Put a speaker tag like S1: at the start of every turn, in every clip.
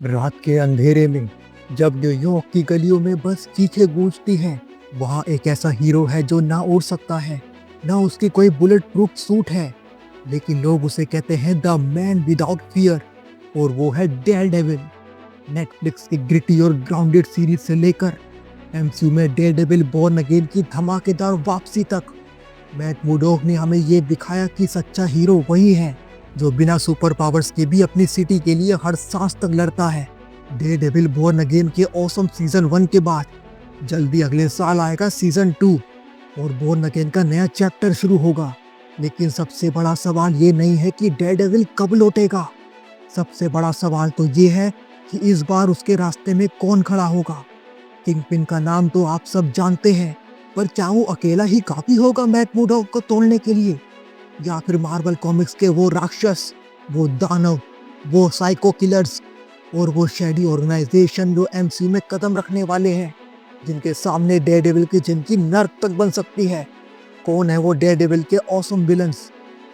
S1: रात के अंधेरे में जब न्यूयॉर्क की गलियों में बस चीखें गूंजती हैं, वहाँ एक ऐसा हीरो है जो ना उड़ सकता है, ना उसकी कोई बुलेट प्रूफ सूट है, लेकिन लोग उसे कहते हैं द मैन विदाउट फियर। और वो है डेयरडेविल। नेटफ्लिक्स की ग्रिटी और ग्राउंडेड सीरीज से लेकर एमसीयू में डेयरडेविल बॉर्न अगेन की धमाकेदार वापसी तक, मैट मुर्डॉक ने हमें ये दिखाया कि सच्चा हीरो वही है जो बिना सुपर पावर्स के भी अपनी सिटी के लिए हर सांस तक लड़ता है। डेयरडेविल बॉर्न अगेन के ऑसम सीजन 1 के बाद जल्दी अगले साल आएगा सीजन 2 और बॉर्न अगेन का नया चैप्टर शुरू होगा। लेकिन सबसे बड़ा सवाल ये नहीं है कि डेयरडेविल कब लौटेगा, सबसे बड़ा सवाल तो ये है कि इस बार उसके रास्ते में कौन खड़ा होगा। किंगपिन का नाम तो आप सब जानते हैं, पर क्या वो अकेला ही काफी होगा मैट मुर्डॉक को तोड़ने के लिए, या फिर मार्वल कॉमिक्स के वो राक्षस, वो दानव, वो साइको किलर्स और वो शेडी ऑर्गेनाइजेशन जो एमसीयू में कदम रखने वाले हैं, जिनके सामने डेयरडेविल की जिंदगी नर्क तक बन सकती है। कौन है वो डेयरडेविल के ऑसम विलन्स?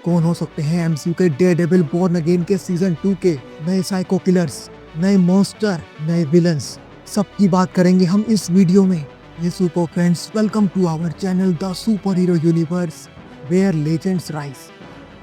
S1: कौन हो सकते हैं एमसीयू के डेयरडेविल बॉर्न अगेन के सीजन 2 के नए साइको किलर्स, नए मॉन्स्टर, नए विलन्स? सबकी बात करेंगे हम इस वीडियो में। ये super friends, welcome to our channel the super hero universe where legends rise.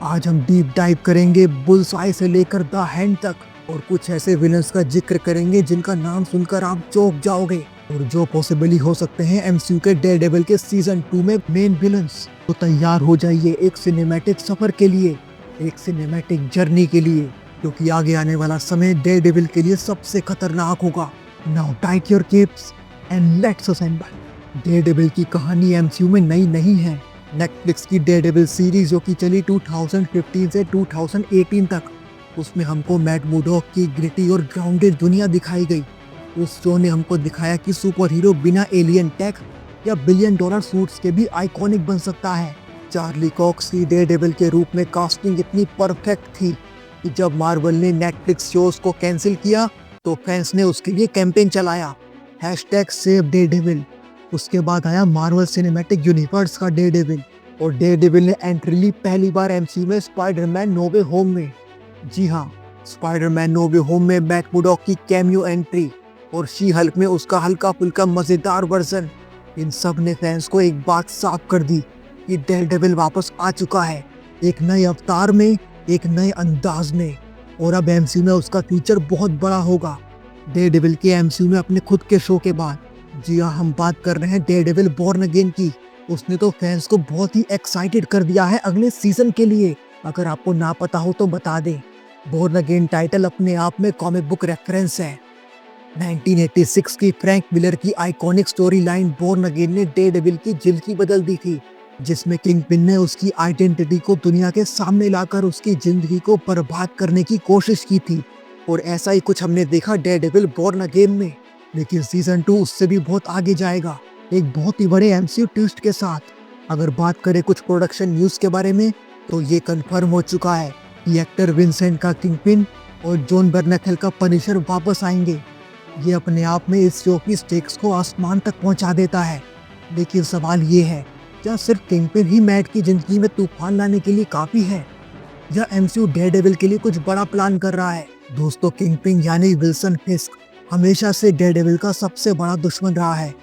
S1: आज हम डीप डाइव करेंगे बुल्स आई से लेकर द हैंड तक, और कुछ ऐसे विलन्स का जिक्र करेंगे जिनका नाम सुनकर आप चौंक जाओगे और जो पॉसिबली हो सकते हैं एमसीयू के डेयरडेविल के सीजन 2 में मेन विलन्स। तो तैयार हो जाइए एक सिनेमैटिक सफर के लिए, एक सिनेमैटिक जर्नी के लिए, क्योंकि आगे आने वाला समय डेयरडेविल के लिए सबसे खतरनाक होगा। Now tight your keeps and let's assemble. Daredevil की कहानी एमसीयू में नई नहीं है। नेटफ्लिक्स की डेयरडेविल सीरीज जो कि चली 2015 से 2018 तक, उसमें हमको मैट मुर्डॉक की ग्रिटी और ग्राउंडेड दुनिया दिखाई गई। उस शो ने हमको दिखाया कि सुपर हीरो बिना एलियन टेक या बिलियन डॉलर सूट्स के भी आइकॉनिक बन सकता है। चार्ली कॉक्स की डेयरडेविल के रूप में कास्टिंग इतनी परफेक्ट थी कि जब मार्वल ने नेटफ्लिक्स शोज को कैंसिल किया तो फैंस ने उसके लिए कैंपेन चलाया, #SaveDaredevil। उसके बाद आया मार्वल सिनेमैटिक यूनिवर्स का डेयरडेविल, और डेयरडेविल ने एंट्री ली पहली बार एमसीयू में स्पाइडरमैन नो वे होम में। जी हाँ, स्पाइडरमैन नो वे होम में मैट मुर्डॉक की कैमियो एंट्री और शी हल्क में उसका हल्का फुल्का मजेदार वर्जन, इन सब ने फैंस को एक बात साफ कर दी कि डेयरडेविल वापस आ चुका है, एक नए अवतार में, एक नए अंदाज में, और अब एमसीयू में उसका फ्यूचर बहुत बड़ा होगा। डेयरडेविल के एमसीयू में अपने खुद के शो के बाद, जी हाँ, हम बात कर रहे हैं डेयरडेविल बॉर्न अगेन की। उसने तो फैंस को बहुत ही एक्साइटेड कर दिया है अगले सीजन के लिए। अगर आपको ना पता हो तो बता दें, बॉर्न अगेन टाइटल अपने आप में कॉमिक बुक रेफरेंस है। 1986 की फ्रैंक मिलर की iconic story line born again ने डेयरडेविल की जिंदगी बदल दी थी, जिसमें किंगपिन ने उसकी आइडेंटिटी को दुनिया के सामने लाकर उसकी जिंदगी को बर्बाद करने की कोशिश की थी। और ऐसा ही कुछ हमने देखा डेयरडेविल बॉर्न अगेन में। लेकिन सीजन 2 उससे भी बहुत आगे जाएगा, एक बहुत ही बड़े एमसीयू ट्विस्ट के साथ। अगर बात करें कुछ प्रोडक्शन न्यूज़ के बारे में, तो ये कंफर्म हो चुका है कि एक्टर विंसेंट का किंगपिन और जॉन बर्नेथेल का पनिशर वापस आएंगे। ये अपने आप में इस शो की स्टेक्स को आसमान तक पहुंचा देता है। लेकिन सवाल ये है, क्या सिर्फ किंगपिन ही मैट की जिंदगी में तूफान लाने के लिए काफ़ी है, या एमसीयू डेयरडेविल के लिए कुछ बड़ा प्लान कर रहा है? दोस्तों, किंगपिन यानी विल्सन फिस्क हमेशा से डेयरडेविल का सबसे बड़ा दुश्मन रहा है।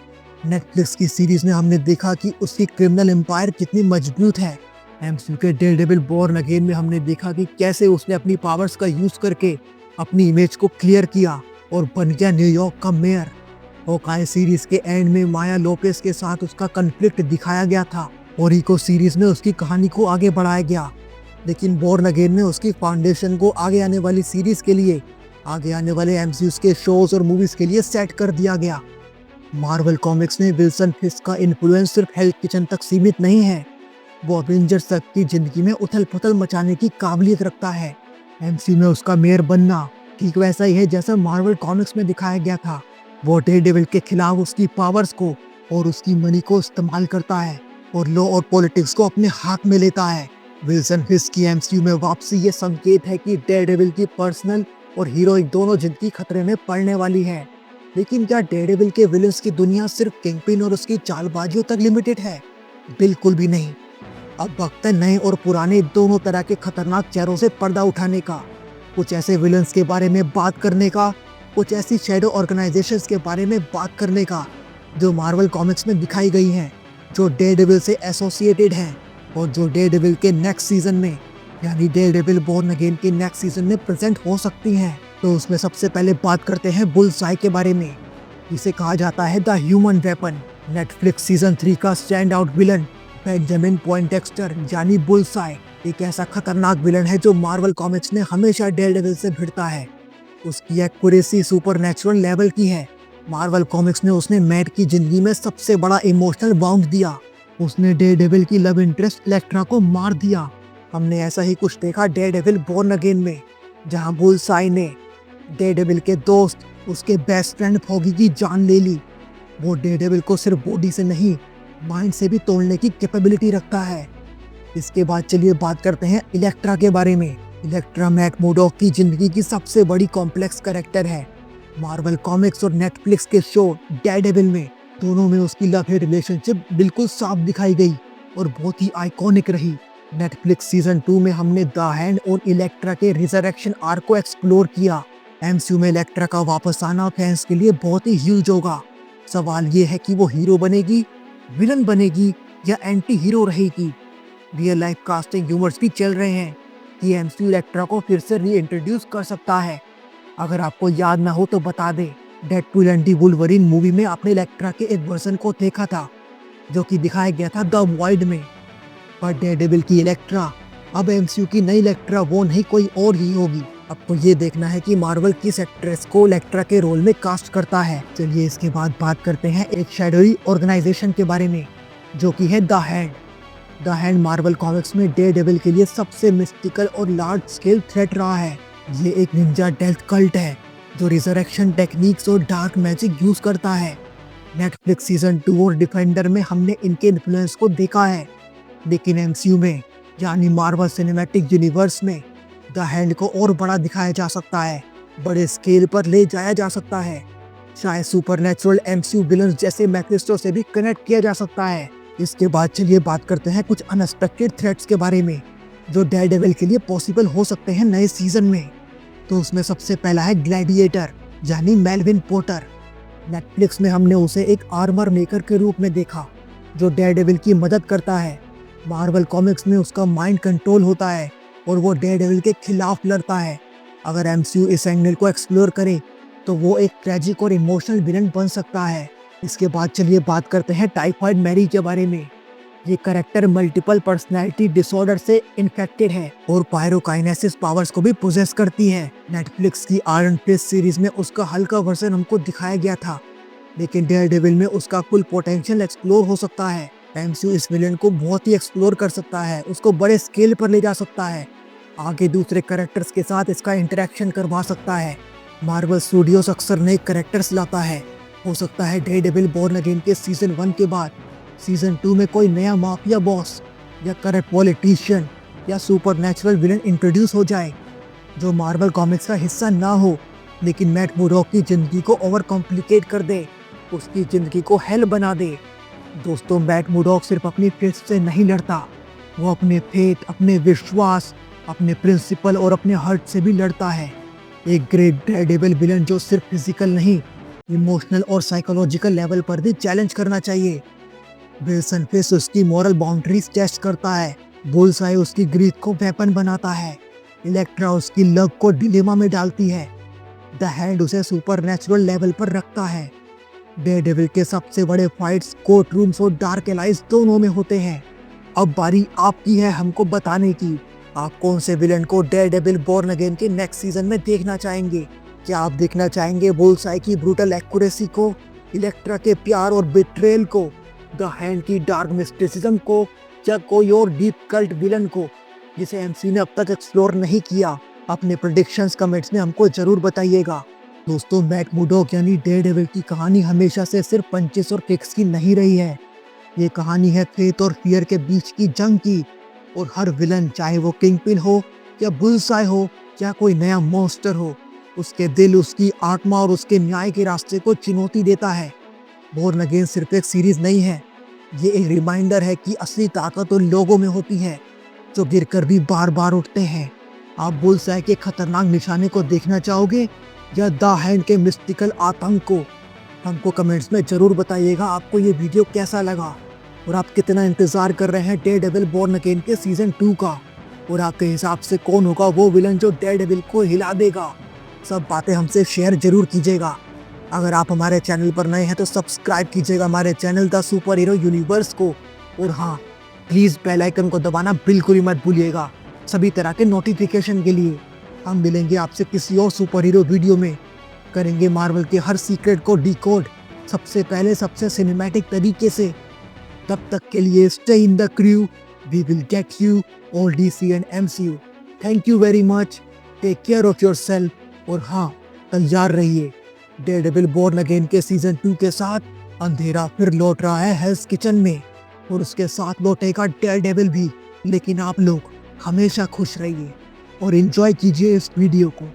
S1: नेटफ्लिक्स की सीरीज में हमने देखा कि उसकी क्रिमिनल एम्पायर कितनी मजबूत है। एमसीयू के डेयरडेविल बॉर्न अगेन में हमने देखा कि कैसे उसने अपनी पावर्स का यूज करके अपनी इमेज को क्लियर किया और बन गया न्यूयॉर्क का मेयर। हॉकाई सीरीज के एंड में माया लोपेस के साथ उसका कन्फ्लिक्ट दिखाया गया था और इको सीरीज में उसकी कहानी को आगे बढ़ाया गया। लेकिन बॉर्न अगेन में उसकी फाउंडेशन को आगे आने वाली सीरीज के लिए, आगे आने वाले एमसीयू के शोज और मूवीज के लिए सेट कर दिया गया। मार्वल कॉमिक्स में विल्सन फिस्क का इन्फ्लुएंस सिर्फ हेल किचन तक सीमित नहीं है, वो अवेंजर्स तक की जिंदगी में उथल पुथल मचाने की काबिलियत रखता है। एमसीयू में उसका मेयर बनना ठीक वैसा ही है जैसा मार्वल कॉमिक्स में दिखाया गया था। वो डेयरडेविल के खिलाफ उसकी पावर्स को और उसकी मनी को इस्तेमाल करता है और लॉ और पॉलिटिक्स को अपने हाथ में लेता है। विल्सन फिस्क की एमसीयू में वापसी ये संकेत है कि डेयरडेविल की पर्सनल और हीरोइक दोनों जिंदगी खतरे में पड़ने वाली है। लेकिन क्या डेयरडेविल के विलन्स की दुनिया सिर्फ किंगपिन और उसकी चालबाजियों तक लिमिटेड है? बिल्कुल भी नहीं। अब वक्त है नए और पुराने दोनों तरह के खतरनाक चेहरों से पर्दा उठाने का, कुछ ऐसे विलन्स के बारे में बात करने का कुछ ऐसी शैडो ऑर्गेनाइजेशंस के बारे में बात करने का जो मार्वल कॉमिक्स में दिखाई गई हैं, जो डेयरडेविल से एसोसिएटेड हैं और जो डेयरडेविल के नेक्स्ट सीजन में यानी डेयरडेविल बोर्न अगेन के नेक्स्ट सीजन में प्रेजेंट हो सकती हैं। तो उसमें सबसे पहले बात करते हैं बुल्सआई के बारे में, जिसे कहा जाता है the human weapon. Netflix season 3 का स्टैंड आउट विलन बेंजामिन पॉइंटेक्स्टर यानी बुल्सआई एक ऐसा खतरनाक विलन है जो मार्वल कॉमिक्स ने हमेशा डेयरडेविल से भिड़ता है। उसकी एक्यूरेसी सुपरनैचुरल लेवल की है। मार्वल कॉमिक्स में उसने मैट की जिंदगी में सबसे बड़ा इमोशनल बाउंड दिया। उसने डेयरडेविल की लव इंटरेस्ट इलेक्ट्रा को मार दिया। हमने ऐसा ही कुछ देखा डेयरडेविल बोर्न अगेन में, जहां बुल्सआई ने डेयरडेविल के दोस्त उसके बेस्ट फ्रेंड फॉगी की जान ले ली। वो डेयरडेविल को सिर्फ बॉडी से नहीं माइंड से भी तोड़ने की कैपेबिलिटी रखता है। इसके बाद चलिए बात करते हैं इलेक्ट्रा के बारे में। इलेक्ट्रा मैट मोडॉक की जिंदगी की सबसे बड़ी कॉम्प्लेक्स कैरेक्टर है। मार्वल कॉमिक्स और नेटफ्लिक्स के शो डेयरडेविल में दोनों में उसकी लव हेट रिलेशनशिप बिल्कुल साफ दिखाई गई और बहुत ही आइकॉनिक रही। नेटफ्लिक्स सीजन 2 में हमने द हैंड और इलेक्ट्रा के रिजरेक्शन आर्क को एक्सप्लोर किया। एमसीयू में इलेक्ट्रा का वापस आना फैंस के लिए बहुत ही ह्यूज होगा। सवाल ये है कि वो हीरो बनेगी, विलन बनेगी या एंटी हीरो रहेगी। रियल लाइफ कास्टिंग ह्यूमर्स भी चल रहे हैं कि एमसीयू इलेक्ट्रा को फिर से रीइंट्रोड्यूस कर सकता है। अगर आपको याद ना हो तो बता दें, Deadpool and the Wolverine movie में आपने इलेक्ट्रा के एक वर्जन को देखा था जो कि दिखाया गया था द वॉइड में। पर डेयरडेविल की इलेक्ट्रा अब एमसीयू की नई इलेक्ट्रा वो नहीं कोई और ही होगी। अब तो ये देखना है कि मार्वल किस एक्ट्रेस को इलेक्ट्रा के रोल में कास्ट करता है। चलिए इसके बाद बात करते हैं एक शैडोई ऑर्गेनाइजेशन के बारे में जो कि है the hand. The hand Marvel comics में डेयरडेविल के लिए सबसे मिस्टिकल और लार्ज स्केल थ्रेट रहा है। ये एक निंजा डेथ कल्ट है जो रिजरेक्शन टेक्निक्स और डार्क मैजिक यूज करता है। नेटफ्लिक्स सीजन 2 और डिफेंडर में हमने इनके इन्फ्लुएंस को देखा है, लेकिन एमसीयू में यानी मार्वल सिनेमैटिक यूनिवर्स में द हैंड को और बड़ा दिखाया जा सकता है, बड़े स्केल पर ले जाया जा सकता है। शायद सुपरनैचुरल एमसीयू विलन्स जैसे मैफिस्टो से भी कनेक्ट किया जा सकता है। इसके बाद चलिए बात करते हैं कुछ अनएक्सपेक्टेड थ्रेट्स के बारे में जो डेयरडेविल के लिए पॉसिबल हो सकते हैं नए सीजन में। तो उसमें सबसे पहला है ग्लैडिएटर यानी मेलविन पोर्टर। नेटफ्लिक्स में हमने उसे एक आर्मर मेकर के रूप में देखा जो डेयरडेविल की मदद करता है। मार्वल कॉमिक्स में उसका माइंड कंट्रोल होता है और वो डेयरडेविल के खिलाफ लड़ता है। अगर एमसीयू इस एंगल को एक्सप्लोर करे तो वो एक ट्रेजिक और इमोशनल विलन बन सकता है। इसके बाद चलिए बात करते हैं टाइफाइड मैरी के बारे में। ये कैरेक्टर मल्टीपल पर्सनैलिटी डिसऑर्डर से इन्फेक्टेड है और पायरोकाइनेसिस पावर्स को भी पोजेस करती है। नेटफ्लिक्स की आयरन फिस्ट सीरीज में उसका हल्का वर्जन हमको दिखाया गया था, लेकिन डेयरडेविल में उसका फुल पोटेंशियल एक्सप्लोर हो सकता है। एमसीयू इस विलेन को बहुत ही एक्सप्लोर कर सकता है, उसको बड़े स्केल पर ले जा सकता है, आगे दूसरे कैरेक्टर्स के साथ इसका इंटरेक्शन करवा सकता है। मार्वल स्टूडियोज अक्सर नए कैरेक्टर्स लाता है। हो सकता है डेयरडेविल बोर्न अगेन के सीजन 1 के बाद सीजन 2 में कोई नया माफिया बॉस या करप्ट पॉलिटिशियन या सुपरनैचुरल विलन इंट्रोड्यूस हो जाए जो मार्वल कॉमिक्स का हिस्सा ना हो, लेकिन मैट मोडॉक की जिंदगी को ओवर कॉम्प्लिकेट कर दे, उसकी जिंदगी को हेल बना दे। दोस्तों, मैट मोडॉक सिर्फ अपनी फिस्ट से नहीं लड़ता, वो अपने फेथ, अपने विश्वास, अपने प्रिंसिपल और अपने हर्ट से भी लड़ता है। एक ग्रेट डेयरडेविल विलन जो सिर्फ फिजिकल नहीं, इमोशनल और साइकोलॉजिकल लेवल पर भी चैलेंज करना चाहिए। विल्सन फिस्ट उसकी मॉरल बाउंड्रीज टेस्ट करता है, बुल्सआई उसकी ग्रीड को वेपन बनाता है, इलेक्ट्रा उसकी लव को डिलेमा में डालती है, द हैंड उसे सुपरनैचुरल लेवल पर रखता है। डेयरडेविल के सबसे बड़े फाइट्स कोर्ट रूम्स और डार्क एलाइज दोनों में होते हैं। अब बारी आपकी है हमको बताने की, आप कौन से विलन को डेयरडेविल बोर्न अगेन के नेक्स्ट सीजन में देखना चाहेंगे। क्या आप देखना चाहेंगे बुल्सआई की ब्रूटल एक्यूरेसी को, इलेक्ट्रा के प्यार और बिट्रेल को, द हैंड की डार्क मिस्टिसिज्म को, या कोई और डीप कल्ट विलन को जिसे एमसीयू ने अब तक एक्सप्लोर नहीं किया? अपने प्रेडिक्शंस कमेंट्स में हमको जरूर बताइएगा। दोस्तों, मैट मोडॉक यानी डेयरडेविल की कहानी हमेशा से सिर्फ पंचेस और किक्स की नहीं रही है। ये कहानी है फेथ और फियर के बीच की जंग की, और हर विलन, चाहे वो किंगपिन हो या बुल्सआई हो या कोई नया मॉन्स्टर हो, उसके दिल, उसकी आत्मा और उसके न्याय के रास्ते को चुनौती देता है। बोर्न अगेन सिर्फ एक सीरीज नहीं है, ये एक रिमाइंडर है कि असली ताकत उन लोगों में होती है जो गिरकर भी बार बार उठते हैं। आप बुल्सआई के खतरनाक निशाने को देखना चाहोगे या द हैंड के मिस्टिकल आतंक को। हमको कमेंट्स में जरूर बताइएगा आपको ये वीडियो कैसा लगा और आप कितना इंतजार कर रहे हैं डेयरडेविल बॉर्न अगेन के सीजन 2 का, और आपके हिसाब से कौन होगा वो विलन जो डेयरडेविल को हिला देगा। सब बातें हमसे शेयर जरूर कीजिएगा। अगर आप हमारे चैनल पर नए हैं तो सब्सक्राइब कीजिएगा हमारे channel the super hero universe को, और हाँ, प्लीज़ बेल आइकन को दबाना बिल्कुल ही मत भूलिएगा सभी तरह के नोटिफिकेशन के लिए। हम मिलेंगे आपसे किसी और सुपर हीरो वीडियो में, करेंगे मार्वल के हर सीक्रेट को डिकोड सबसे पहले, सबसे सिनेमैटिक तरीके से। तब तक के लिए stay in the crew, we will get you all DC and MCU। Thank you very much, take care of yourself, और हाँ, तैयार रहिए, डेयरडेविल बॉर्न अगेन के सीजन 2 के साथ अंधेरा फिर लौट रहा है हेल्स किचन में, और उसके साथ लौटेगा डेयरडेविल भी। लेकिन आप लोग हमेशा खुश रहिए और एंजॉय कीजिए इस वीडियो को।